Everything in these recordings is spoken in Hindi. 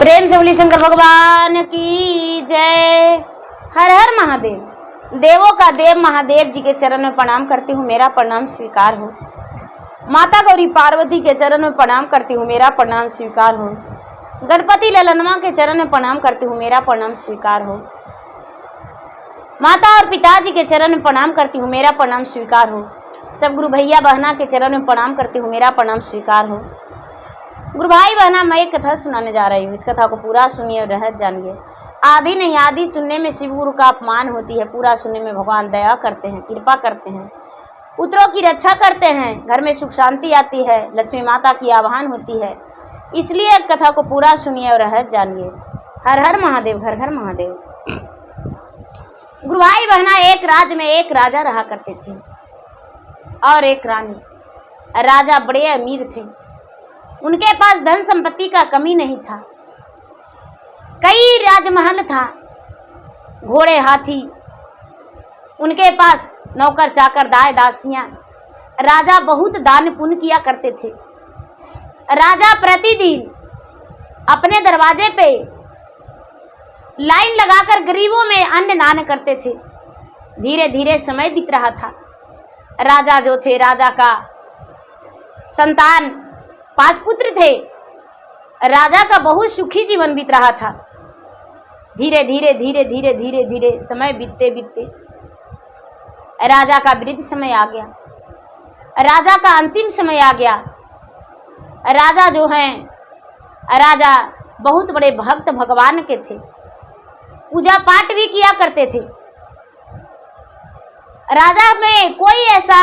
प्रेम से बोली शंकर भगवान की जय। हर हर महादेव। देवों का देव महादेव जी के चरण में प्रणाम करती हूँ, मेरा प्रणाम स्वीकार हो। माता गौरी पार्वती के चरण में प्रणाम करती हूँ, मेरा प्रणाम स्वीकार हो। गणपति ललनमा के चरण में प्रणाम करती हूँ, मेरा प्रणाम स्वीकार हो। माता और पिताजी के चरण में प्रणाम करती हूँ, मेरा प्रणाम स्वीकार हो। सब गुरु भैया बहना के चरण में प्रणाम करती हूँ, मेरा प्रणाम स्वीकार हो। गुरु भाई बहना, मैं एक कथा सुनाने जा रही हूँ, इस कथा को पूरा सुनिए और रहस्य जानिए। आदि नहीं आदि सुनने में शिव गुरु का अपमान होती है, पूरा सुनने में भगवान दया करते हैं, कृपा करते हैं, पुत्रों की रक्षा करते हैं, घर में सुख शांति आती है, लक्ष्मी माता की आह्वान होती है। इसलिए कथा को पूरा सुनिए और रहस्य जानिए। हर हर महादेव, घर घर महादेव। गुरु भाई बहना, एक राज्य में एक राजा रहा करते थे और एक रानी। राजा बड़े अमीर थे, उनके पास धन संपत्ति का कमी नहीं था। कई राजमहल था, घोड़े हाथी, उनके पास नौकर चाकर दाए दासियां। राजा बहुत दान पुण्य किया करते थे। राजा प्रतिदिन अपने दरवाजे पे लाइन लगाकर गरीबों में अन्न दान करते थे। धीरे धीरे समय बीत रहा था। राजा जो थे, राजा का संतान 5 पुत्र थे। राजा का बहुत सुखी जीवन बीत रहा था। धीरे धीरे धीरे धीरे धीरे धीरे समय बीतते बीतते राजा का वृद्ध समय आ गया। राजा का अंतिम समय आ गया। राजा जो हैं, राजा बहुत बड़े भक्त भगवान के थे, पूजा पाठ भी किया करते थे। राजा में कोई ऐसा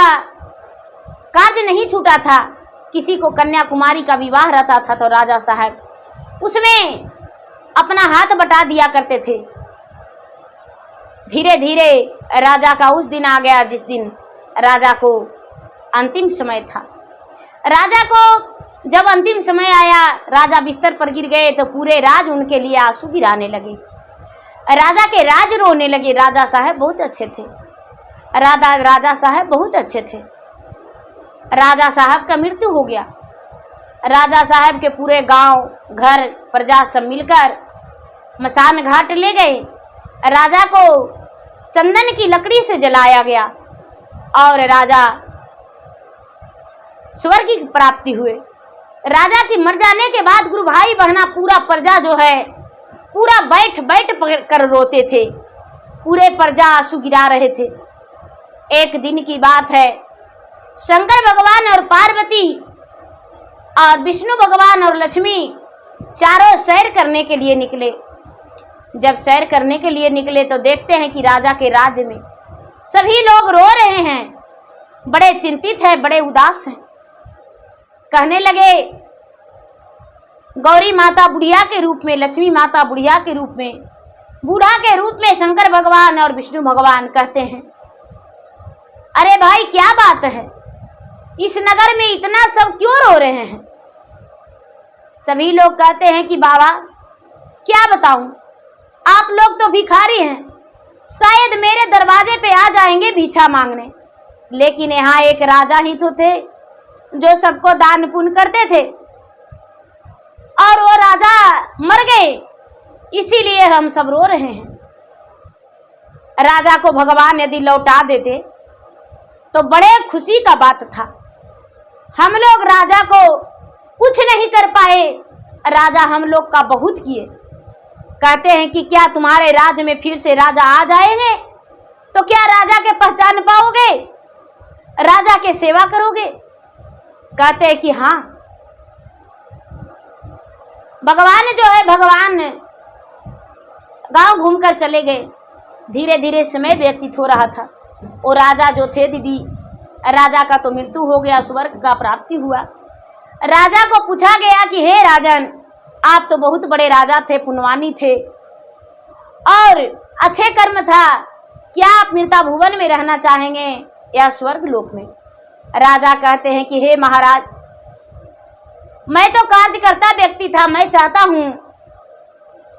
कार्य नहीं छूटा था। किसी को कन्याकुमारी का विवाह रहता था तो राजा साहब उसमें अपना हाथ बटा दिया करते थे। धीरे धीरे राजा का उस दिन आ गया जिस दिन राजा को अंतिम समय था। राजा को जब अंतिम समय आया, राजा बिस्तर पर गिर गए तो पूरे राज उनके लिए आंसू गिराने लगे। राजा के राज रोने लगे। राजा साहब बहुत अच्छे थे। राजा साहब बहुत अच्छे थे। राजा साहब का मृत्यु हो गया। राजा साहब के पूरे गांव घर प्रजा सब मिलकर मसान घाट ले गए। राजा को चंदन की लकड़ी से जलाया गया और राजा स्वर्ग की प्राप्ति हुए। राजा की मर जाने के बाद गुरु भाई बहना, पूरा प्रजा जो है पूरा बैठ बैठ कर रोते थे। पूरे प्रजा आंसू गिरा रहे थे। एक दिन की बात है, शंकर भगवान और पार्वती और विष्णु भगवान और लक्ष्मी चारों सैर करने के लिए निकले। जब सैर करने के लिए निकले तो देखते हैं कि राजा के राज्य में सभी लोग रो रहे हैं, बड़े चिंतित हैं, बड़े उदास हैं। कहने लगे, गौरी माता बुढ़िया के रूप में, लक्ष्मी माता बुढ़िया के रूप में, बूढ़ा के रूप में शंकर भगवान और विष्णु भगवान कहते हैं, अरे भाई क्या बात है, इस नगर में इतना सब क्यों रो रहे हैं? सभी लोग कहते हैं कि बाबा क्या बताऊं, आप लोग तो भिखारी हैं, शायद मेरे दरवाजे पे आ जाएंगे भिक्षा मांगने, लेकिन यहाँ एक राजा ही तो थे जो सबको दान पुण्य करते थे और वो राजा मर गए, इसीलिए हम सब रो रहे हैं। राजा को भगवान यदि लौटा देते तो बड़े खुशी का बात था। हम लोग राजा को कुछ नहीं कर पाए, राजा हम लोग का बहुत किए। कहते हैं कि क्या तुम्हारे राज्य में फिर से राजा आ जाएंगे तो क्या राजा के पहचान पाओगे, राजा के सेवा करोगे? कहते हैं कि हाँ। भगवान जो है, भगवान गांव घूमकर चले गए। धीरे धीरे समय व्यतीत हो रहा था। वो राजा जो थे दीदी, राजा का तो मृत्यु हो गया, स्वर्ग का प्राप्ति हुआ। राजा को पूछा गया कि हे राजन, आप तो बहुत बड़े राजा थे, पुण्यवानी थे और अच्छे कर्म था, क्या आप मृता भुवन में रहना चाहेंगे या स्वर्ग लोक में? राजा कहते हैं कि हे महाराज, मैं तो कार्यकर्ता व्यक्ति था, मैं चाहता हूं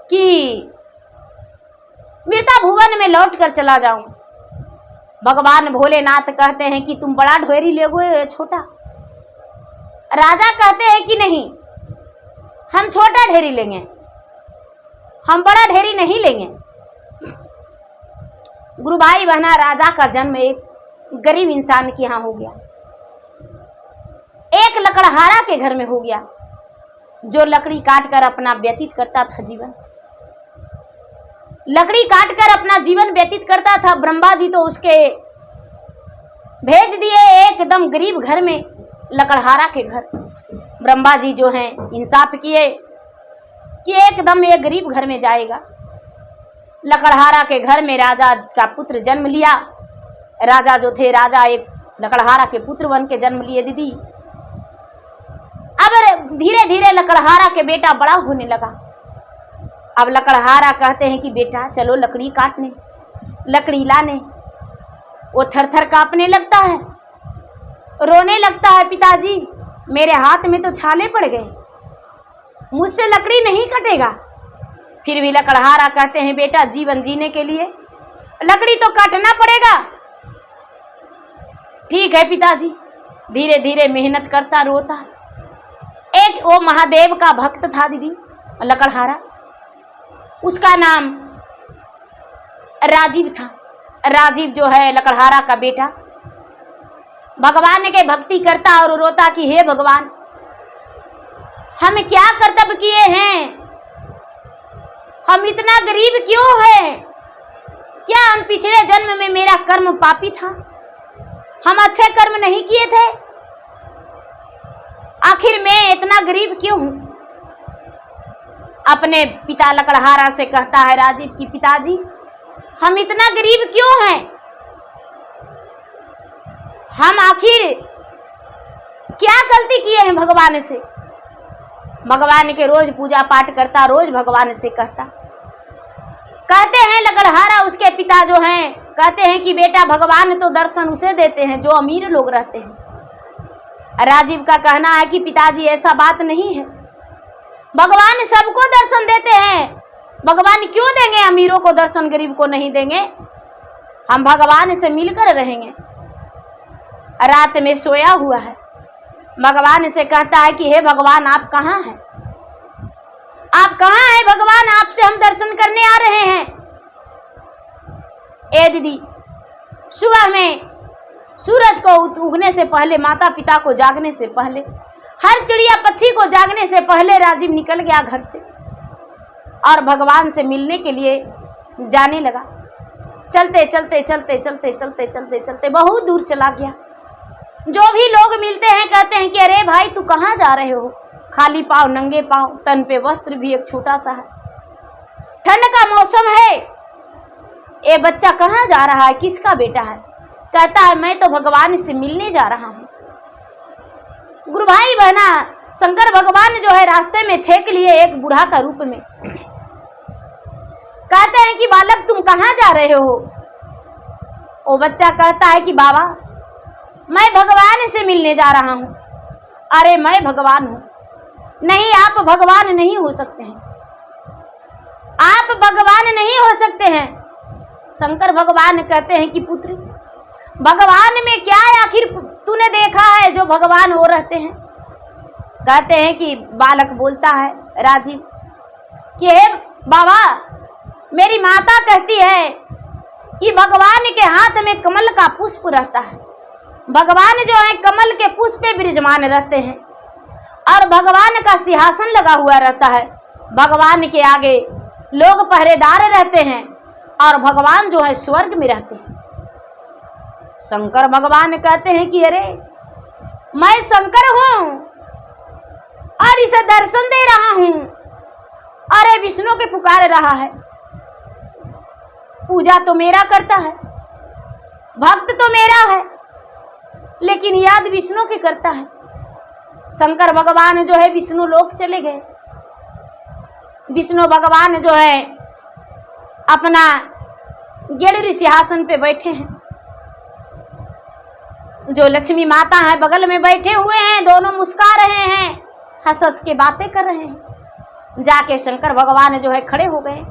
कि मृता भुवन में लौट कर चला जाऊं। भगवान भोलेनाथ कहते हैं कि तुम बड़ा ढोरी लोगे छोटा? राजा कहते हैं कि नहीं, हम छोटा ढेरी लेंगे। हम बड़ा ढेरी नहीं लेंगे। गुरु भाई बहना, राजा का जन्म एक गरीब इंसान के यहाँ हो गया, एक लकड़हारा के घर में हो गया, जो लकड़ी काट कर अपना व्यतीत करता था जीवन, लकड़ी काट कर अपना जीवन व्यतीत करता था। ब्रह्मा जी तो उसके भेज दिए एकदम गरीब घर में, लकड़हारा के घर। ब्रह्मा जी जो हैं इंसाफ किए कि एकदम ये गरीब घर में जाएगा। लकड़हारा के घर में राजा का पुत्र जन्म लिया। राजा जो थे, राजा एक लकड़हारा के पुत्र बन के जन्म लिए दीदी। अब धीरे धीरे लकड़हारा के बेटा बड़ा होने लगा। अब लकड़हारा कहते हैं कि बेटा चलो लकड़ी काटने, लकड़ी लाने। वो थर थर कांपने लगता है, रोने लगता है, पिताजी मेरे हाथ में तो छाले पड़ गए, मुझसे लकड़ी नहीं कटेगा। फिर भी लकड़हारा कहते हैं बेटा जीवन जीने के लिए लकड़ी तो काटना पड़ेगा। ठीक है पिताजी। धीरे धीरे मेहनत करता, रोता। एक वो महादेव का भक्त था दीदी, लकड़हारा, उसका नाम राजीव था। राजीव जो है लकड़हारा का बेटा, भगवान के भक्ति करता और रोता कि हे भगवान, हम क्या कर्तव्य किए हैं, हम इतना गरीब क्यों हैं? क्या हम पिछले जन्म में मेरा कर्म पापी था, हम अच्छे कर्म नहीं किए थे? आखिर मैं इतना गरीब क्यों हूं? अपने पिता लकड़हारा से कहता है राजीव की पिताजी हम इतना गरीब क्यों हैं? हम आखिर क्या गलती किए हैं भगवान से? भगवान के रोज पूजा पाठ करता, रोज भगवान से कहते हैं लकड़हारा उसके पिता जो हैं, कहते हैं कि बेटा भगवान तो दर्शन उसे देते हैं जो अमीर लोग रहते हैं। राजीव का कहना है कि पिताजी ऐसा बात नहीं है, भगवान सबको दर्शन देते हैं, भगवान क्यों देंगे अमीरों को दर्शन, गरीब को नहीं देंगे? हम भगवान से मिलकर रहेंगे। रात में सोया हुआ है, भगवान से कहता है कि हे भगवान आप कहाँ हैं? आप कहाँ हैं भगवान? आपसे हम दर्शन करने आ रहे हैं। ए दीदी, सुबह में सूरज को उगने से पहले, माता पिता को जागने से पहले, हर चिड़िया पक्षी को जागने से पहले राजीव निकल गया घर से और भगवान से मिलने के लिए जाने लगा। चलते चलते चलते चलते चलते चलते चलते बहुत दूर चला गया। जो भी लोग मिलते हैं कहते हैं कि अरे भाई तू कहाँ जा रहे हो? खाली पाँव, नंगे पाँव, तन पे वस्त्र भी एक छोटा सा है, ठंड का मौसम है, ये बच्चा कहाँ जा रहा है, किसका बेटा है? कहता है मैं तो भगवान से मिलने जा रहा हूँ। गुरु भाई बहना, शंकर भगवान जो है रास्ते में छेक लिए एक बूढ़ा का रूप में। कहते हैं कि बालक तुम कहाँ जा रहे हो? वो बच्चा कहता है कि बाबा मैं भगवान से मिलने जा रहा हूँ। अरे मैं भगवान हूँ। नहीं, आप भगवान नहीं हो सकते हैं, आप भगवान नहीं हो सकते हैं। शंकर भगवान कहते हैं कि पुत्र भगवान में क्या है, आखिर तूने देखा है जो भगवान हो रहते हैं? कहते हैं कि बालक बोलता है राजीव कि हे बाबा मेरी माता कहती है कि भगवान के हाथ में कमल का पुष्प रहता है, भगवान जो है कमल के पुष्प पे विराजमान रहते हैं और भगवान का सिंहासन लगा हुआ रहता है। भगवान के आगे लोग पहरेदार रहते हैं और भगवान जो है स्वर्ग में रहते हैं। शंकर भगवान कहते हैं कि अरे मैं शंकर हूँ और इसे दर्शन दे रहा हूँ। अरे विष्णु के पुकार रहा है, पूजा तो मेरा करता है, भक्त तो मेरा है, लेकिन याद विष्णु की करता है। शंकर भगवान जो है विष्णु लोक चले गए। विष्णु भगवान जो है अपना गेड़ूरी सिंहासन पे बैठे हैं। जो लक्ष्मी माता है बगल में बैठे हुए हैं, दोनों मुस्कुरा रहे हैं, हंस हंस के बातें कर रहे हैं। जाके शंकर भगवान जो है खड़े हो गए।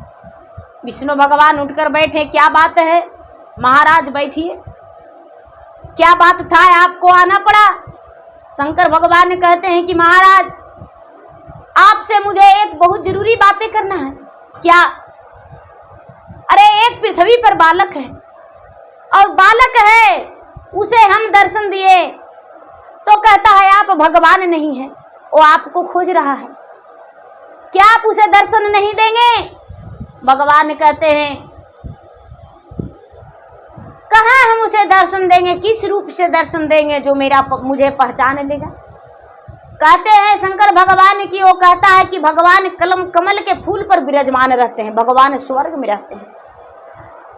विष्णु भगवान उठकर बैठे। क्या बात है महाराज, बैठिए, क्या बात था आपको आना पड़ा? शंकर भगवान कहते हैं कि महाराज आपसे मुझे एक बहुत जरूरी बातें करना है। क्या? अरे एक पृथ्वी पर बालक है, और बालक है उसे हम दर्शन दिए तो कहता है आप भगवान नहीं है, वो आपको खोज रहा है, क्या आप उसे दर्शन नहीं देंगे? भगवान कहते हैं कहाँ हम उसे दर्शन देंगे, किस रूप से दर्शन देंगे जो मुझे पहचान लेगा? कहते हैं शंकर भगवान की, वो कहता है कि भगवान कमल के फूल पर विराजमान रहते हैं, भगवान स्वर्ग में रहते हैं,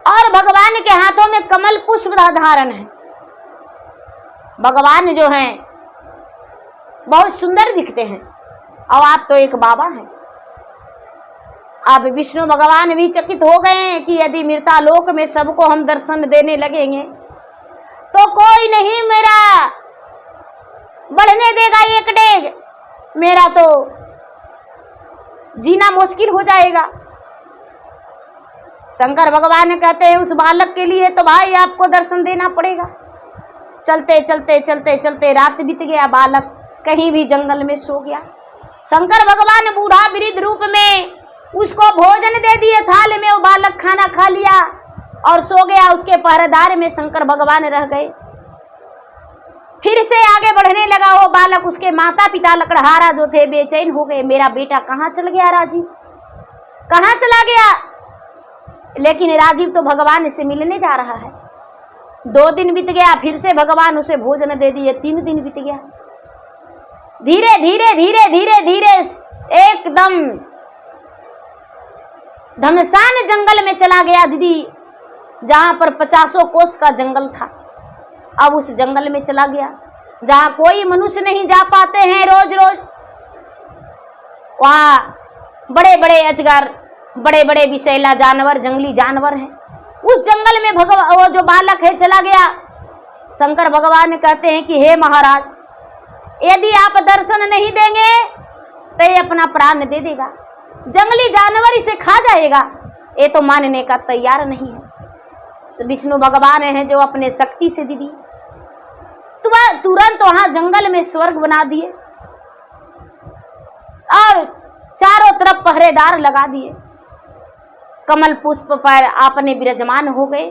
और भगवान के हाथों में कमल पुष्प धारण है। भगवान जो हैं बहुत सुंदर दिखते हैं, और आप तो एक बाबा हैं। अब विष्णु भगवान भी चकित हो गए हैं कि यदि मृतालोक में सबको हम दर्शन देने लगेंगे तो कोई नहीं मेरा बढ़ने देगा एक डेग, मेरा तो जीना मुश्किल हो जाएगा। शंकर भगवान कहते हैं उस बालक के लिए तो भाई आपको दर्शन देना पड़ेगा। चलते चलते चलते चलते रात बीत गया, बालक कहीं भी जंगल में सो गया। शंकर भगवान बूढ़ा वृद्ध रूप में उसको भोजन दे दिए, थाल में वो बालक खाना खा लिया और सो गया। उसके पहरेदार में शंकर भगवान रह गए। फिर से आगे बढ़ने लगा वो बालक, उसके माता पिता लकड़हारा जो थे बेचैन हो गए, मेरा बेटा कहाँ चल गया, राजीव कहाँ चला गया? लेकिन राजीव तो भगवान से मिलने जा रहा है। 2 दिन बीत गया, फिर से भगवान उसे भोजन दे दिए। 3 दिन बीत गया। धीरे धीरे धीरे धीरे धीरे एकदम घमसान जंगल में चला गया दीदी, जहां पर 50 कोस का जंगल था। अब उस जंगल में चला गया जहां कोई मनुष्य नहीं जा पाते हैं रोज रोज। वहां बड़े बड़े अजगर, बड़े बड़े विषैला जानवर, जंगली जानवर हैं। उस जंगल में वो जो बालक है चला गया। शंकर भगवान कहते हैं कि हे महाराज, यदि आप दर्शन नहीं देंगे तो ये अपना प्राण दे देगा, जंगली जानवर इसे खा जाएगा। ये तो मानने का तैयार नहीं है। विष्णु भगवान हैं जो अपने शक्ति से दीदी तुरंत वहां जंगल में स्वर्ग बना दिए और चारों तरफ पहरेदार लगा दिए। कमल पुष्प पर आपने विराजमान हो गए,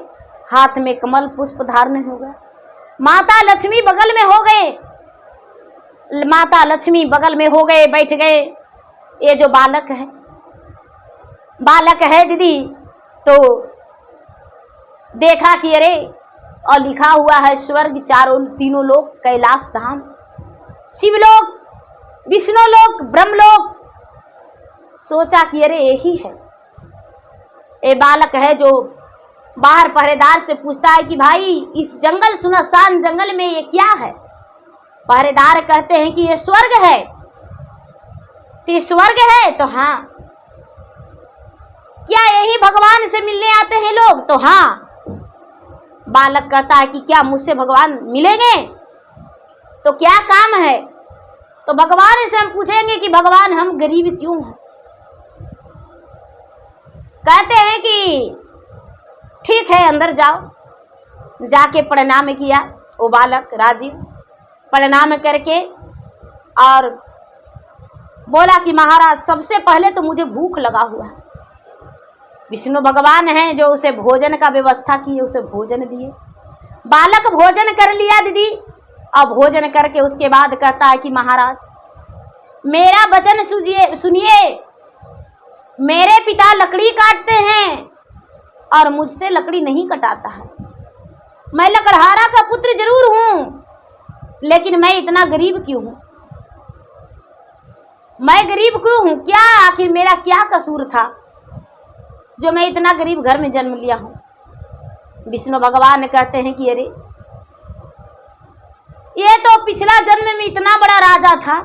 हाथ में कमल पुष्प धारण हो गया। माता लक्ष्मी बगल में हो गए, माता लक्ष्मी बगल में हो गए, बैठ गए। ये जो बालक है दीदी, तो देखा कि अरे, और लिखा हुआ है स्वर्ग, तीनों लोक, कैलाश धाम, शिवलोक, विष्णुलोक, ब्रह्मलोक। सोचा कि अरे यही है। ये बालक है जो बाहर पहरेदार से पूछता है कि भाई इस जंगल, सुनसान जंगल में ये क्या है? पहरेदार कहते हैं कि ये स्वर्ग है। तो ये स्वर्ग है? तो हाँ। क्या यही भगवान से मिलने आते हैं लोग? तो हाँ। बालक कहता है कि क्या मुझसे भगवान मिलेंगे? तो क्या काम है? तो भगवान से हम पूछेंगे कि भगवान हम गरीब क्यों हैं? कहते हैं कि ठीक है, अंदर जाओ। जाके प्रणाम किया वो बालक राजीव, प्रणाम करके और बोला कि महाराज सबसे पहले तो मुझे भूख लगा हुआ है। विष्णु भगवान हैं जो उसे भोजन का व्यवस्था किए, उसे भोजन दिए। बालक भोजन कर लिया दीदी, और भोजन करके उसके बाद कहता है कि महाराज मेरा वचन सुनिए, मेरे पिता लकड़ी काटते हैं और मुझसे लकड़ी नहीं कटाता है। मैं लकड़हारा का पुत्र जरूर हूं, लेकिन मैं इतना गरीब क्यों हूं? मैं गरीब क्यों हूं? क्या आखिर मेरा क्या कसूर था जो मैं इतना गरीब घर में जन्म लिया हूं? विष्णु भगवान कहते हैं कि अरे, ये तो पिछला जन्म में इतना बड़ा राजा था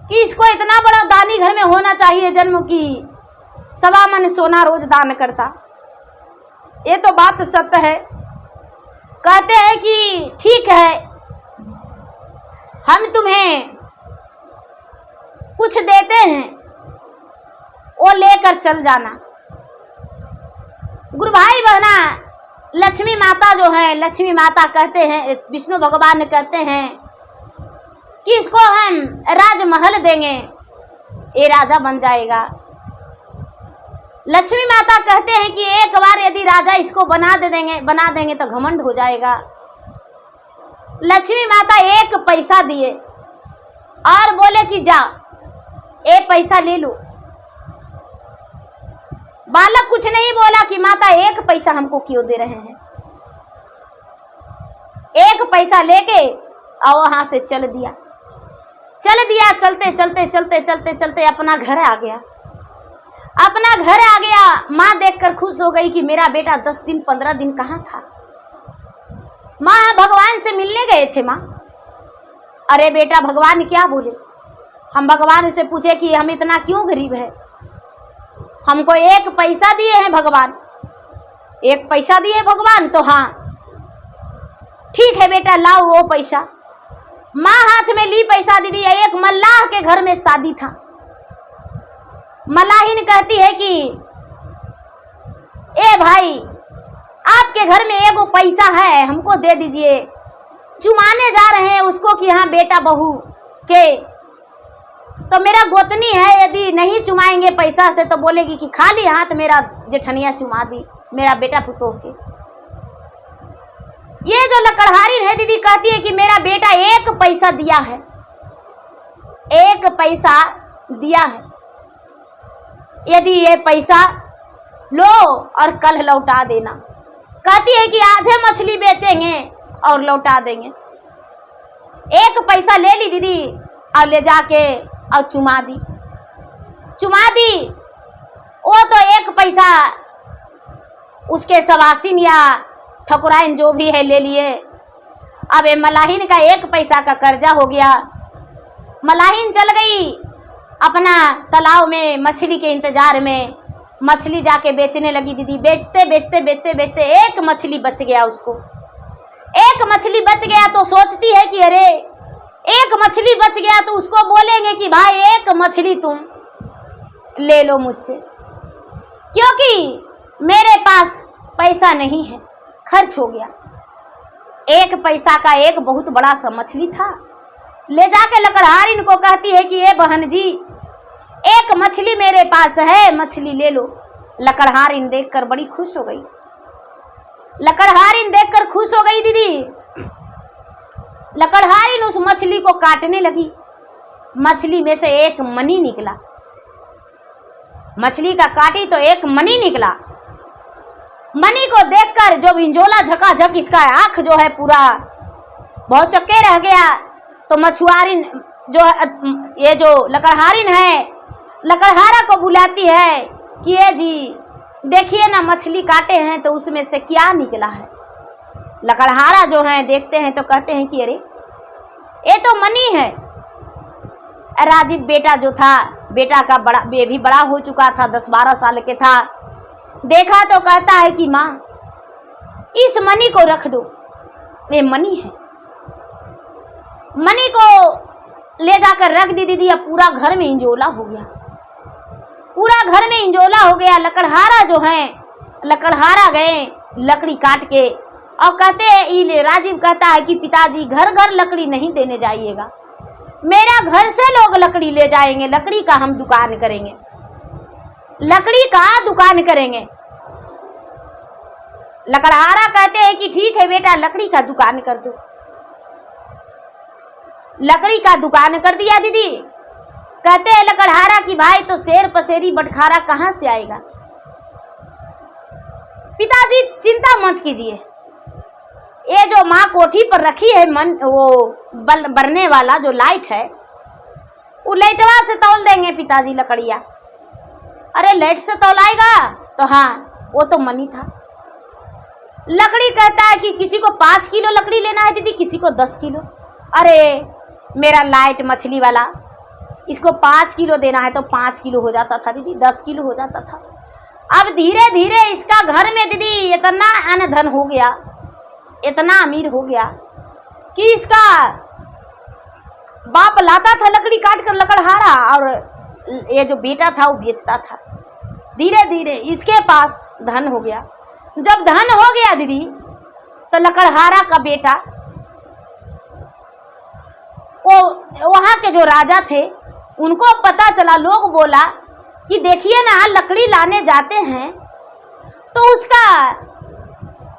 कि इसको इतना बड़ा दानी घर में होना चाहिए जन्म की 1.25 मन सोना रोज दान करता। ये तो बात सत्य है। कहते हैं कि ठीक है, हम तुम्हें कुछ देते हैं, वो लेकर चल जाना। गुरु भाई बहना, लक्ष्मी माता जो है, लक्ष्मी माता कहते हैं, विष्णु भगवान कहते हैं कि इसको हम राजमहल देंगे, ये राजा बन जाएगा। लक्ष्मी माता कहते हैं कि एक बार यदि राजा इसको बना देंगे तो घमंड हो जाएगा। लक्ष्मी माता एक पैसा दिए और बोले कि जा ये पैसा ले लो। बालक कुछ नहीं बोला कि माता एक पैसा हमको क्यों दे रहे हैं। एक पैसा लेके और वहां से चल दिया। चलते चलते चलते चलते चलते अपना घर आ गया। अपना घर आ गया। माँ देखकर खुश हो गई कि मेरा बेटा 10 दिन 15 दिन कहाँ था। माँ भगवान से मिलने गए थे। माँ अरे बेटा भगवान क्या बोले। हम भगवान से पूछे कि हम इतना क्यों गरीब है, हमको एक पैसा दिए हैं भगवान, एक पैसा दिए भगवान। तो हाँ ठीक है बेटा लाओ वो पैसा। माँ हाथ में ली पैसा दीदी। एक मल्लाह के घर में शादी था। मल्लाहिन कहती है कि ए भाई आपके घर में एगो पैसा है हमको दे दीजिए। चुमाने जा रहे हैं उसको कि हाँ बेटा बहू के, तो मेरा गोतनी है यदि नहीं चुमाएंगे पैसा से तो बोलेगी कि खाली हाथ मेरा जेठनिया चुमा दी मेरा बेटा पुतोह के। ये जो लकड़हारी है दीदी कहती है कि मेरा बेटा एक पैसा दिया है, एक पैसा दिया है, यदि ये पैसा लो और कल लौटा देना। कहती है कि आधे मछली बेचेंगे और लौटा देंगे। एक पैसा ले ली दीदी और ले जाके और चुमा दी। वो तो एक पैसा उसके सवासिन या ठकुराइन जो भी है ले लिए। अब ये मलाहिन का एक पैसा का कर्जा हो गया। मलाहिन चल गई अपना तालाब में मछली के इंतजार में। मछली जाके बेचने लगी दीदी। बेचते बेचते बेचते बेचते एक मछली बच गया उसको। एक मछली बच गया तो सोचती है कि अरे एक मछली बच गया तो उसको बोलेंगे कि भाई एक मछली तुम ले लो मुझसे, क्योंकि मेरे पास पैसा नहीं है, खर्च हो गया। एक पैसा का एक बहुत बड़ा सा मछली था। ले जाके लकड़हारिन को कहती है कि ये बहन जी एक मछली मेरे पास है, मछली ले लो। लकड़हारिन देखकर बड़ी खुश हो गई। लकड़हारिन देखकर खुश हो गई दीदी। लकड़हारिन उस मछली को काटने लगी। मछली में से एक मणि निकला। मछली का काटी तो एक मणि निकला। मणि को देखकर जो इंजोला झकाझक इसका आंख जो है पूरा बहुत चक्के रह गया। तो मछुआरिन जो ये जो लकड़हारिन है लकड़हारा को बुलाती है कि ये जी देखिए ना मछली काटे हैं तो उसमें से क्या निकला है। लकड़हारा जो है देखते हैं तो कहते हैं कि अरे ये तो मणि है। राजीव बेटा जो था, बेटा का बड़ा ये भी बड़ा हो चुका था, 10-12 साल के था। देखा तो कहता है कि माँ इस मणि को रख दो, ये मणि है। मणि को ले जाकर रख दी दीदी। अब पूरा घर में इंजोला हो गया। पूरा घर में इंजोला हो गया। लकड़हारा जो है लकड़हारा गए लकड़ी काट के और कहते हैं राजीव कहता है कि पिताजी घर घर लकड़ी नहीं देने जाइएगा, मेरा घर से लोग लकड़ी ले जाएंगे, लकड़ी का हम दुकान करेंगे, लकड़ी का दुकान करेंगे। लकड़हारा कहते हैं कि ठीक है बेटा लकड़ी का दुकान कर दो। लकड़ी का दुकान कर दिया दीदी। कहते हैं लकड़हारा कि भाई तो शेर पसेरी बटखारा कहाँ से आएगा। पिताजी चिंता मत कीजिए, ये जो माँ कोठी पर रखी है वो बरने वाला जो लाइट है वो लाइटवा से तौल देंगे पिताजी लकड़िया। अरे लाइट से तौलाएगा तो हाँ वो तो मनी था। लकड़ी कहता है कि किसी को 5 किलो लकड़ी लेना है दीदी, किसी को 10 किलो। अरे मेरा लाइट मछली वाला इसको 5 किलो देना है तो 5 किलो हो जाता था दीदी, 10 किलो हो जाता था। अब धीरे धीरे इसका घर में दीदी इतना अन्न धन हो गया, इतना अमीर हो गया कि इसका बाप लाता था लकड़ी काट कर लकड़हारा और ये जो बेटा था वो बेचता था। धीरे धीरे इसके पास धन हो गया। जब धन हो गया दीदी तो लकड़हारा का बेटा वो वहाँ के जो राजा थे उनको पता चला, लोग बोला कि देखिए ना, लकड़ी लाने जाते हैं तो उसका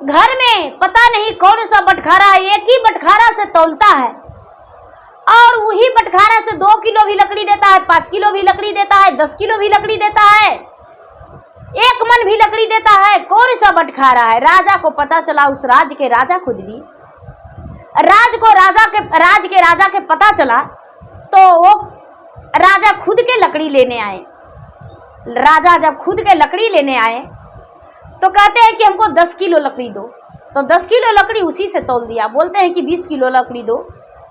घर में पता नहीं कौन सा बटखारा, एक ही बटखारा से तौलता है और वही बटखारा से 2 किलो भी लकड़ी देता है, 5 किलो भी लकड़ी देता है, 10 किलो भी लकड़ी देता है, 1 मन भी लकड़ी देता है। कौन सा बटखारा है? राजा को पता चला, उस राज के राजा खुद भी राज के राजा के पता चला तो वो राजा खुद के लकड़ी लेने आए। राजा जब खुद के लकड़ी लेने आए तो कहते हैं कि हमको 10 किलो लकड़ी दो, तो 10 किलो लकड़ी उसी से तौल दिया। बोलते हैं कि 20 किलो लकड़ी दो,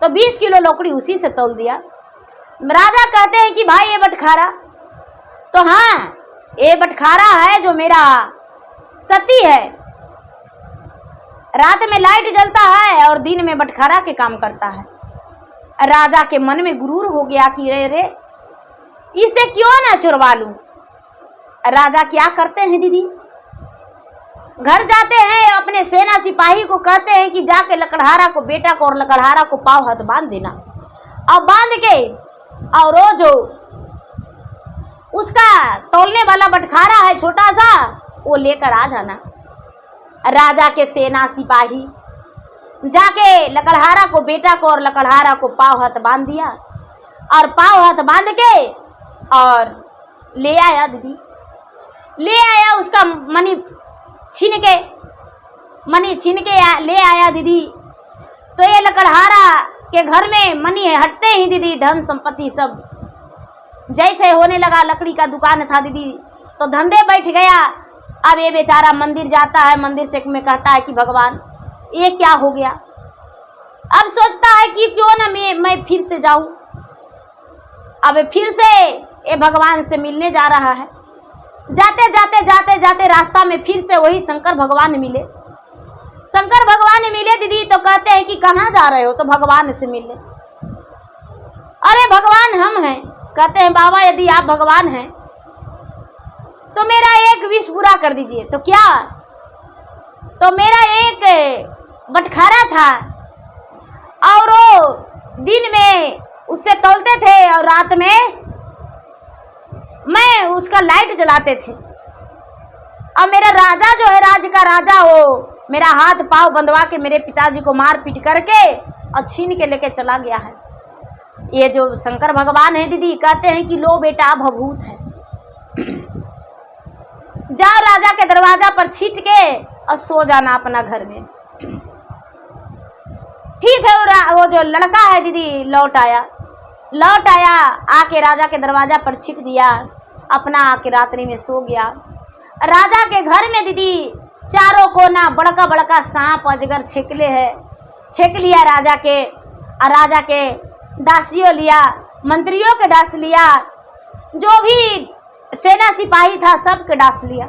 तो 20 किलो लकड़ी उसी से तौल दिया। राजा कहते हैं कि भाई ये बटखारा, तो हाँ ये बटखारा है जो मेरा सती है, रात में लाइट जलता है और दिन में बटखारा के काम करता है। राजा के मन में गुरूर हो गया कि रे इसे क्यों ना चुरवा लूं। राजा क्या करते हैं दीदी, घर जाते हैं, अपने सेना सिपाही को कहते हैं कि जाके लकड़हारा को, बेटा को और लकड़हारा को पाँव हाथ बांध देना, और बांध के और वो जो उसका तौलने वाला बटखारा है छोटा सा, वो लेकर आ जाना। राजा के सेना सिपाही जाके लकड़हारा को, बेटा को और लकड़हारा को पाँव हाथ बांध दिया और पाँव हाथ बांध के और ले आया दीदी, ले आया उसका मनी छीन के ले आया दीदी। तो ये लकड़हारा के घर में मनी है, हटते ही दीदी धन संपत्ति सब जैसे होने लगा। लकड़ी का दुकान था दीदी, तो धंधे बैठ गया। अब ये बेचारा मंदिर जाता है, मंदिर से में कहता है कि भगवान ये क्या हो गया। अब सोचता है कि क्यों ना मैं फिर से जाऊं। अब फिर से ये भगवान से मिलने जा रहा है। जाते रास्ता में फिर से वही शंकर भगवान मिले। शंकर भगवान मिले दीदी, तो कहते हैं कि कहाँ जा रहे हो? तो भगवान से मिलने। अरे भगवान हम हैं। कहते हैं बाबा यदि आप भगवान हैं तो मेरा एक विश पूरा कर दीजिए। तो क्या? तो मेरा एक बटखारा था और वो दिन में उससे तौलते थे और रात में मैं उसका लाइट जलाते थे। अब मेरा राजा जो है, राज का राजा, वो मेरा हाथ पांव बंधवा के मेरे पिताजी को मार पीट करके और छीन के लेके चला गया है। ये जो शंकर भगवान है दीदी, कहते हैं कि लो बेटा भभूत है, जाओ राजा के दरवाजा पर छीट के और सो जाना अपना घर में। ठीक है, वो जो लड़का है दीदी लौट आया, आके राजा के दरवाजा पर छीट दिया, अपना आके रात्रि में सो गया। राजा के घर में दीदी चारों कोना बड़का बड़का सांप अजगर छेक लिया राजा के, और राजा के दासियों लिया, मंत्रियों के डांस लिया, जो भी सेना सिपाही था सबके डांस लिया।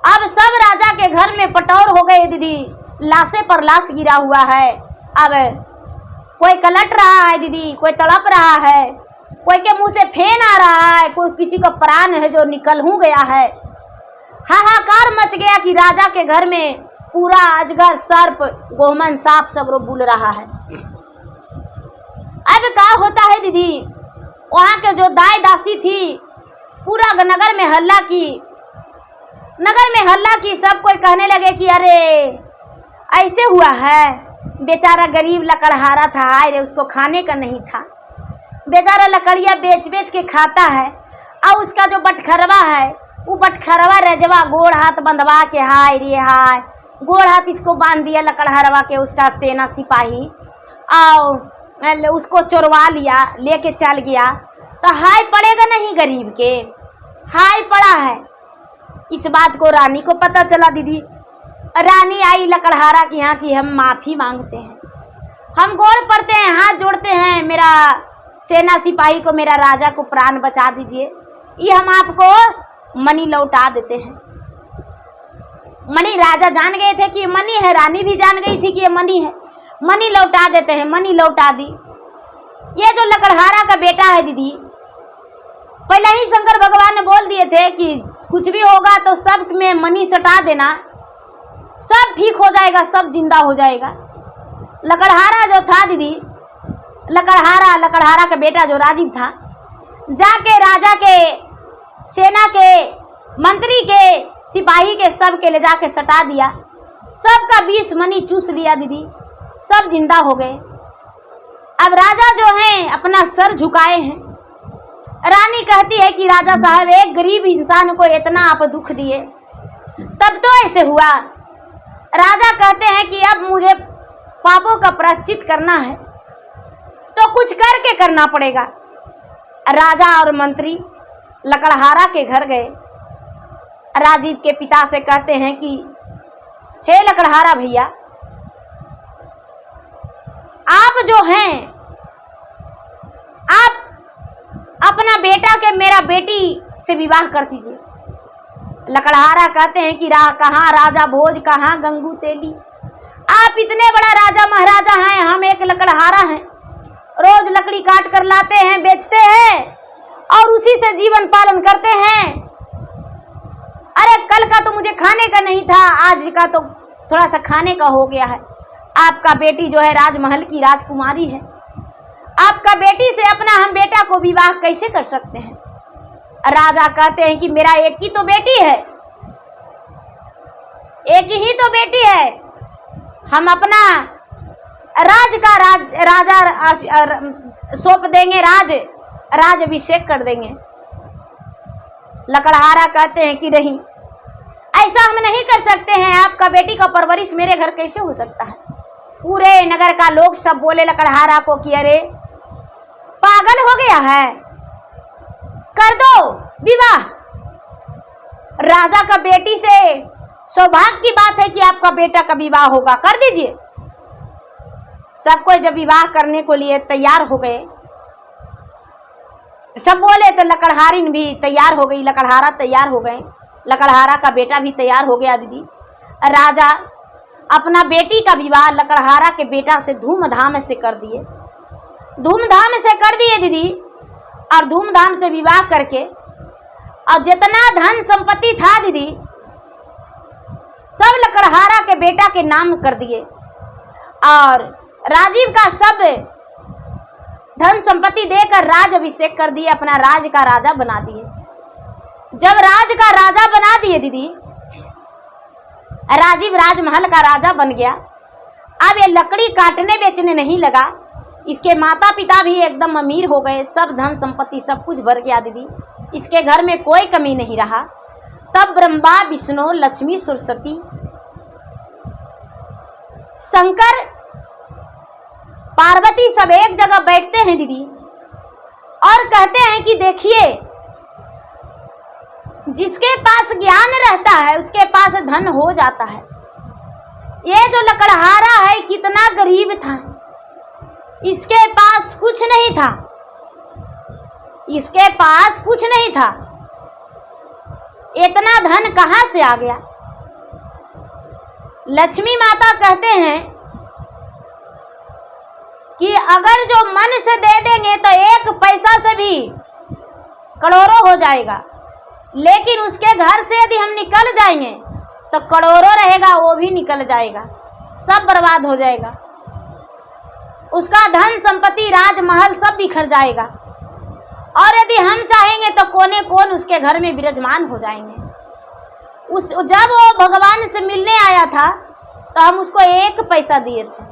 अब सब राजा के घर में पटौर हो गए दीदी, लाशे पर लाश गिरा हुआ है। अब कोई कलट रहा है दीदी, कोई तड़प रहा है, कोई के मुंह से फेन आ रहा है, कोई किसी का प्राण है जो निकल हो गया है। हाहाकार मच गया कि राजा के घर में पूरा अजगर, सर्प, गोमन, सांप सब बुल रहा है। अब क्या होता है दीदी, वहाँ के जो दाई दासी थी पूरा नगर में हल्ला की, सब कोई कहने लगे कि अरे ऐसे हुआ है, बेचारा गरीब लकड़हारा था, अरे उसको खाने का नहीं था, बेचारा लकड़ियाँ बेच के खाता है। और उसका जो बटखरवा है, वो बटखरवा रजवा गोड़ हाथ बंधवा के हाय गोड़ हाथ इसको बांध दिया लकड़हरवा के उसका सेना सिपाही, और उसको चोरवा लिया, लेके चल गया। तो हाय पड़ेगा नहीं गरीब के, हाय पड़ा है। इस बात को रानी को पता चला दीदी। रानी आई लकड़हारा के यहाँ की हम माफ़ी मांगते हैं, हम गोड़ पड़ते हैं, हाथ जोड़ते हैं, मेरा सेना सिपाही को, मेरा राजा को प्राण बचा दीजिए, ये हम आपको मनी लौटा देते हैं। मनी राजा जान गए थे कि ये मनी है, रानी भी जान गई थी कि ये मनी है, मनी लौटा देते हैं। मनी लौटा दी। ये जो लकड़हारा का बेटा है दीदी, पहले ही शंकर भगवान ने बोल दिए थे कि कुछ भी होगा तो सब में मनी सटा देना, सब ठीक हो जाएगा, सब जिंदा हो जाएगा। लकड़हारा जो था दीदी, लकड़हारा का बेटा जो राजीव था, जाके राजा के सेना के, मंत्री के, सिपाही के, सब के ले जाके सटा दिया। सबका 20 मनी चूस लिया दीदी, सब जिंदा हो गए। अब राजा जो हैं अपना सर झुकाए हैं। रानी कहती है कि राजा साहब, एक गरीब इंसान को इतना आप दुख दिए, तब तो ऐसे हुआ। राजा कहते हैं कि अब मुझे पापों का प्रायश्चित करना है तो कुछ करके करना पड़ेगा। राजा और मंत्री लकड़हारा के घर गए। राजीव के पिता से कहते हैं कि हे लकड़हारा भैया, आप जो हैं, आप अपना बेटा के मेरा बेटी से विवाह कर दीजिए। लकड़हारा कहते हैं कि कहाँ राजा भोज, कहाँ गंगू तेली, आप इतने बड़ा राजा महाराजा हैं, हम एक लकड़हारा हैं, रोज लकड़ी काट कर लाते हैं, बेचते हैं और उसी से जीवन पालन करते हैं। अरे कल का तो मुझे खाने का नहीं था, आज का तो थोड़ा सा खाने का हो गया है। आपका बेटी जो है राजमहल की राजकुमारी है, आपका बेटी से अपना हम बेटा को विवाह कैसे कर सकते हैं? राजा कहते हैं कि मेरा एक ही तो बेटी है, एक ही तो बेटी है, हम अपना राजा सौंप देंगे, राज अभिषेक कर देंगे। लकड़हारा कहते हैं कि नहीं, ऐसा हम नहीं कर सकते हैं, आपका बेटी का परवरिश मेरे घर कैसे हो सकता है? पूरे नगर का लोग सब बोले लकड़हारा को कि अरे पागल हो गया है, कर दो विवाह। राजा का बेटी से सौभाग्य की बात है कि आपका बेटा का विवाह होगा, कर दीजिए। सब कोई जब विवाह करने को लिए तैयार हो गए, सब बोले तो लकड़हारिन भी तैयार हो गई, लकड़हारा तैयार हो गए, लकड़हारा का बेटा भी तैयार हो गया दीदी। राजा अपना बेटी का विवाह लकड़हारा के बेटा से धूमधाम से कर दिए, धूमधाम से कर दिए दीदी। और धूमधाम से विवाह करके और जितना धन संपत्ति था दीदी, सब लकड़हारा के बेटा के नाम कर दिए और राजीव का सब धन संपत्ति देकर राज अभिषेक कर दिए, अपना राज का राजा बना दिए। जब राज का राजा बना दिए दीदी, राजीव राजमहल का राजा बन गया। अब ये लकड़ी काटने बेचने नहीं लगा, इसके माता पिता भी एकदम अमीर हो गए, सब धन संपत्ति सब कुछ भर गया दीदी, इसके घर में कोई कमी नहीं रहा। तब ब्रह्मा विष्णु लक्ष्मी सरस्वती शंकर पार्वती सब एक जगह बैठते हैं दीदी और कहते हैं कि देखिए, जिसके पास ज्ञान रहता है उसके पास धन हो जाता है। ये जो लकड़हारा है कितना गरीब था, इसके पास कुछ नहीं था, इसके पास कुछ नहीं था, इतना धन कहां से आ गया? लक्ष्मी माता कहते हैं कि अगर जो मन से दे देंगे तो एक पैसा से भी करोड़ों हो जाएगा, लेकिन उसके घर से यदि हम निकल जाएंगे तो करोड़ों रहेगा वो भी निकल जाएगा, सब बर्बाद हो जाएगा, उसका धन संपत्ति राजमहल सब बिखर जाएगा। और यदि हम चाहेंगे तो कोने कोन उसके घर में विराजमान हो जाएंगे। जब वो भगवान से मिलने आया था तो हम उसको 1 पैसा दिए थे,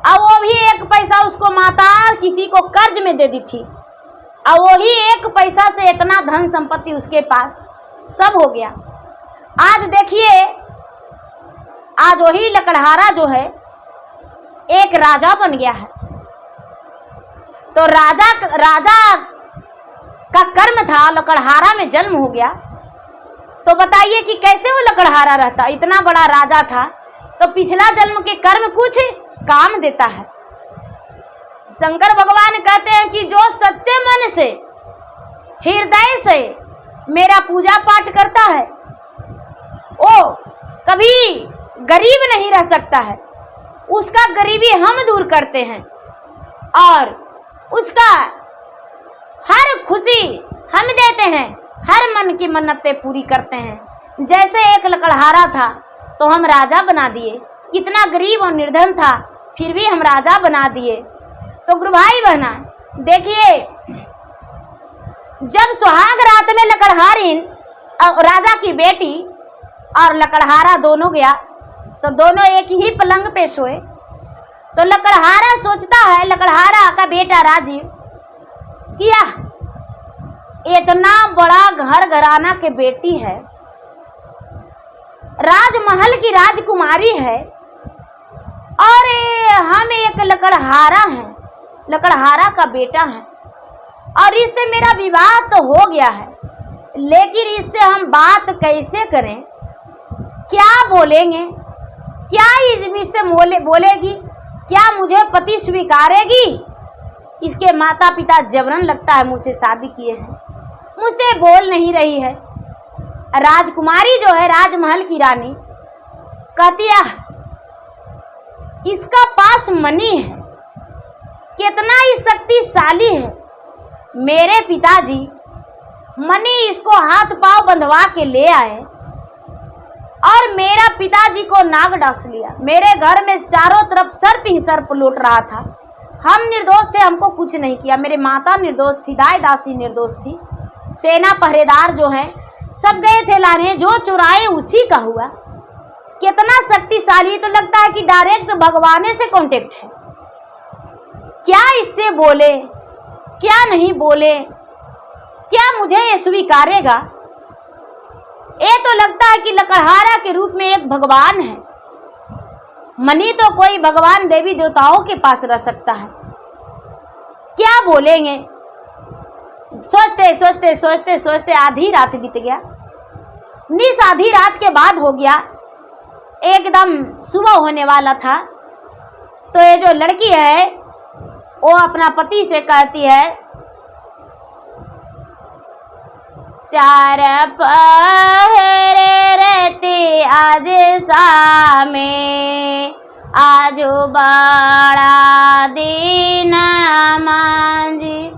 और वो भी 1 पैसा उसको माता किसी को कर्ज में दे दी थी, और वही 1 पैसा से इतना धन संपत्ति उसके पास सब हो गया। आज देखिए, आज वही लकड़हारा जो है एक राजा बन गया है। तो राजा का कर्म था, लकड़हारा में जन्म हो गया। तो बताइए कि कैसे वो लकड़हारा रहता, इतना बड़ा राजा था, तो पिछला जन्म के कर्म कुछ काम देता है। शंकर भगवान कहते हैं कि जो सच्चे मन से हृदय से मेरा पूजा पाठ करता है वो कभी गरीब नहीं रह सकता है, उसका गरीबी हम दूर करते हैं और उसका हर खुशी हम देते हैं, हर मन की मन्नतें पूरी करते हैं। जैसे एक लकड़हारा था तो हम राजा बना दिए, कितना गरीब और निर्धन था फिर भी हम राजा बना दिए। तो गुरु भाई बहना देखिए, जब सुहाग रात में लकड़हारिन राजा की बेटी और लकड़हारा दोनों गया तो दोनों एक ही पलंग पे सोए। तो लकड़हारा सोचता है, लकड़हारा का बेटा राजीव, किया इतना बड़ा घर घराना के बेटी है, राजमहल की राजकुमारी है, और हम एक लकड़हारा हैं, लकड़हारा का बेटा है, और इससे मेरा विवाह तो हो गया है, लेकिन इससे हम बात कैसे करें, क्या बोलेंगे, क्या इससे बोलेगी, क्या मुझे पति स्वीकारेगी। इसके माता पिता जबरन लगता है मुझसे शादी किए हैं, मुझसे बोल नहीं रही है। राजकुमारी जो है, राजमहल की रानी, कहती है इसका पास मनी है, कितना ही शक्तिशाली है, मेरे पिताजी मनी इसको हाथ पांव बंधवा के ले आए और मेरा पिताजी को नाग डांस लिया। मेरे घर में चारों तरफ सर्प ही सर्प लौट रहा था, हम निर्दोष थे, हमको कुछ नहीं किया, मेरे माता निर्दोष थी, दाई दासी निर्दोष थी, सेना पहरेदार जो हैं सब गए थे लाने, जो चुराए उसी का हुआ। कितना शक्तिशाली, तो लगता है कि डायरेक्ट भगवान से कांटेक्ट है। क्या इससे बोले, क्या नहीं बोले, क्या मुझे ये स्वीकारेगा। ये तो लगता है कि लकड़हारा के रूप में एक भगवान है, मनी तो कोई भगवान देवी देवताओं के पास रह सकता है। क्या बोलेंगे, सोचते सोचते सोचते सोचते आधी रात बीत गया। निस आधी रात के बाद हो गया, एकदम सुबह होने वाला था। तो ये जो लड़की है वो अपना पति से कहती है, चार पहरे रहते आज सामे, आज बड़ा दिन मांझी,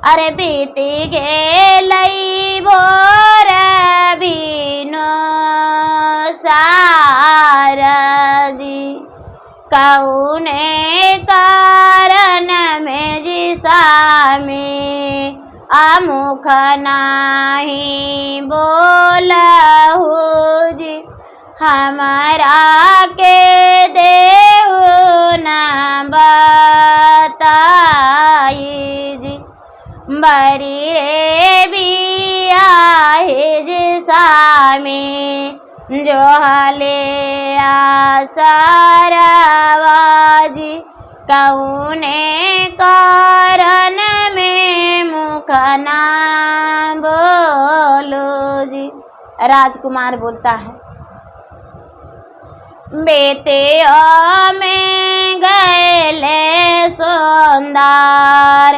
अरे बीती गेलई भोर बीनो सारजी, कौने कारण में जिसामे अमुख नाही बोलहु जी, हमारा के देहु न बताई जी, बरी रे बियाहे जिसामे जो हले आसरवाजी, कौने कारण में मुख ना बोलो जी। राजकुमार बोलता है, बेटे में गए सुंदर,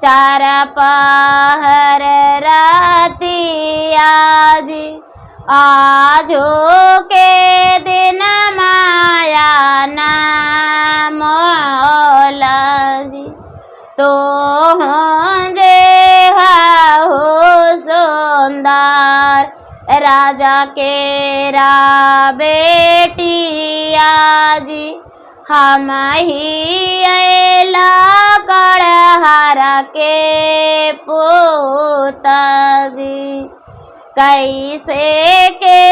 चार पहर राती आजी, आजो के दिन माया ना मौला जी, तो जे हो सुंदर राजा के रा बेटी आजी, हम ही अला कड़हारा के पोता जी, कैसे के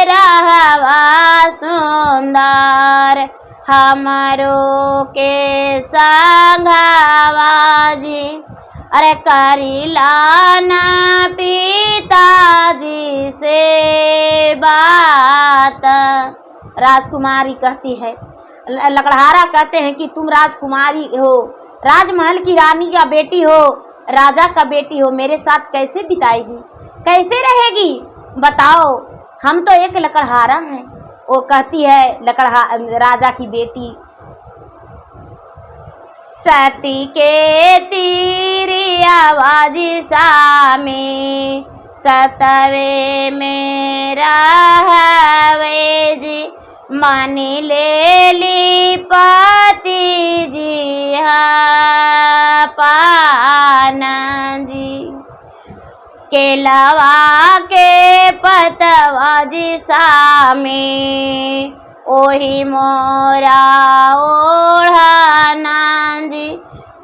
रहवा सुंदर हमारो के संघवा जी, अरे करिलाना पिताजी से बात। राजकुमारी कहती है, लकड़हारा कहते हैं कि तुम राजकुमारी हो, राजमहल की रानी का बेटी हो, राजा का बेटी हो, मेरे साथ कैसे बिताएगी, कैसे रहेगी, बताओ, हम तो एक लकड़हारा हैं। वो कहती है राजा की बेटी, सती के तीरी आवाजी सामे, सतवे मेरा हवे जी, मानी ले ली पति जी हा पाना जी, केलवा के पतवा जी सामे, ओही मोरा ओढ़ाना जी,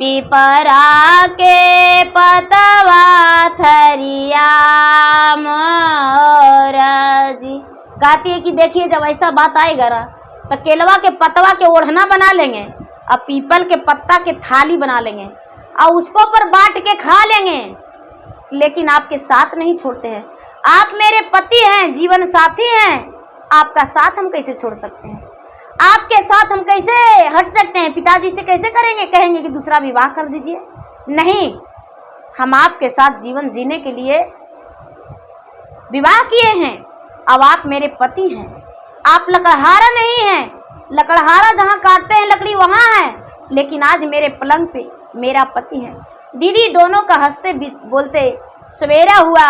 पीपरा के पतवा थरिया मोरा जी। गाती है कि देखिए जब ऐसा बात आएगा ना तो केलवा के पतवा के ओढ़ना बना लेंगे और पीपल के पत्ता के थाली बना लेंगे और उसको पर बांट के खा लेंगे, लेकिन आपके साथ नहीं छोड़ते हैं। आप मेरे पति हैं, जीवन साथी हैं, आपका साथ हम कैसे छोड़ सकते हैं? आपके साथ हम कैसे हट सकते हैं? पिताजी से कैसे करेंगे? कहेंगे कि दूसरा विवाह कर दीजिए? नहीं, हम आपके साथ जीवन जीने के लिए विवाह किए हैं। अब आप मेरे पति हैं, आप लकड़हारा नहीं हैं। लकड़हारा जहाँ काटते हैं लकड़ी वहाँ है, लेकिन आज मेरे पलंग पे मेरा पति है। दीदी दोनों का हंसते बोलते सवेरा हुआ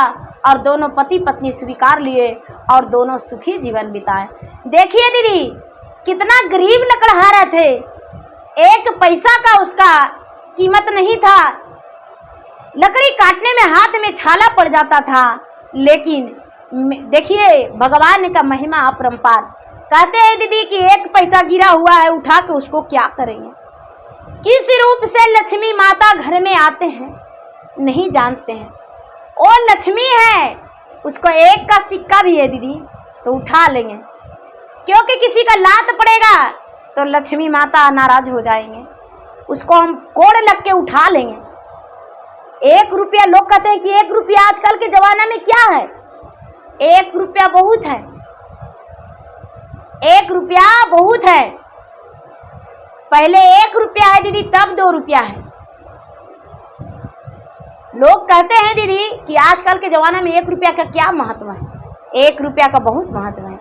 और दोनों पति पत्नी स्वीकार लिए और दोनों सुखी जीवन बिताए। देखिए दीदी कितना गरीब लकड़हारा थे, एक पैसा का उसका कीमत नहीं था। लकड़ी काटने में हाथ में छाला पड़ जाता था, लेकिन देखिए भगवान का महिमा अपरंपार। कहते हैं दीदी कि एक पैसा गिरा हुआ है, उठा के उसको क्या करेंगे? किस रूप से लक्ष्मी माता घर में आते हैं नहीं जानते हैं। वो लक्ष्मी है, उसको एक का सिक्का भी है दीदी तो उठा लेंगे, क्योंकि किसी का लात पड़ेगा तो लक्ष्मी माता नाराज हो जाएंगे, उसको हम कोड़ लग के उठा लेंगे। 1 रुपया, लोग कहते हैं कि 1 रुपया आजकल के जमाना में क्या है? 1 रुपया बहुत है, 1 रुपया बहुत है। पहले 1 रुपया है दीदी, तब 2 रुपया है। लोग कहते हैं दीदी कि आजकल के जमाना में 1 रुपया का क्या महत्व है? 1 रुपया का बहुत महत्व है।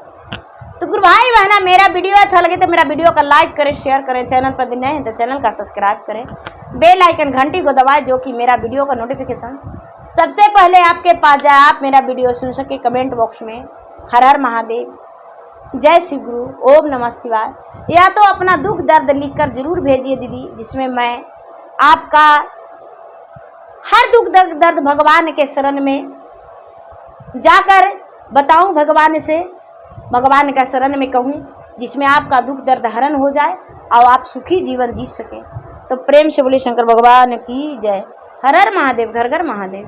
तो गुरु भाई बहना, मेरा वीडियो अच्छा लगे तो मेरा वीडियो का लाइक करें, शेयर करें। चैनल पर नए हैं तो चैनल का सब्सक्राइब करें, बेल आइकन घंटी को दबाएं, जो कि मेरा वीडियो का नोटिफिकेशन सबसे पहले आपके पास जाए, आप मेरा वीडियो सुन सके। कमेंट बॉक्स में हर हर महादेव, जय शिव गुरु, ओम नमः शिवाय या तो अपना दुख दर्द लिखकर जरूर भेजिए दीदी, जिसमें मैं आपका हर दुख दर्द भगवान के शरण में जाकर बताऊं, भगवान का शरण में कहूं, जिसमें आपका दुख दर्द हरण हो जाए और आप सुखी जीवन जी सके। तो प्रेम से बोले शंकर भगवान की जय। हर हर महादेव, घर घर महादेव।